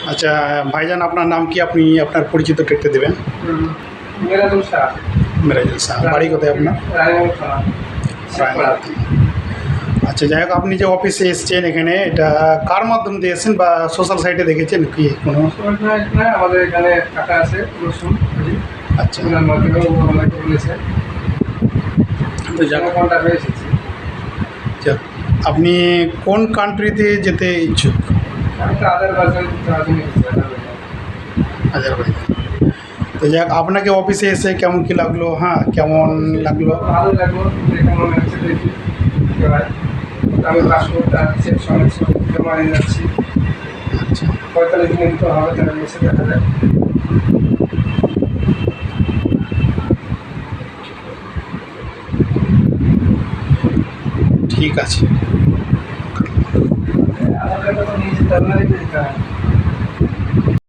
আচ্ছা ভাইজান, আপনার নাম কি? আপনি আপনার পরিচিতটা একটু দেবেন। মেরাজুল শাহ। মেরাজুল শাহ। বাড়ি কোথায় আপনার? রায়গঞ্জ থানা। রায়গঞ্জ। আচ্ছা, যাই হোক, আপনি যে অফিসে এসেছেন এখানে, এটা কার মাধ্যম দিয়ে এসেছেন বা সোশ্যাল সাইটে দেখেছেন কি কোনো? না, আমাদের এখানে কাকা আছে রসুন। আচ্ছা, ওনার মাধ্যমে ও আমাকে বলেছে, তো যাক, কন্ট্যাক্ট হয়ে এসেছি। যাক, আপনি কোন কান্ট্রিতে যেতে ইচ্ছুক? আমি তো আদারবাইজান যাওয়ার জন্য এসেছি, আদারবাইজান। আজারবাইজান। তো যাক, আপনাকে অফিসে এসে কেমন কি লাগলো? হ্যাঁ, কেমন লাগলো? ভালো লাগলো, দেখে মনে হচ্ছে দেখি কি হয়। আমি পাসপোর্ট আর চেক সমেত সব জমা নিয়ে যাচ্ছি। আচ্ছা, 45 দিনের ভিতর হবে, তাহলে এসে দেখা যায়। ঠিক আছে। আধার কার্ডটা তো নিয়ে যেতে হবে না, রেখে দিতে হয়।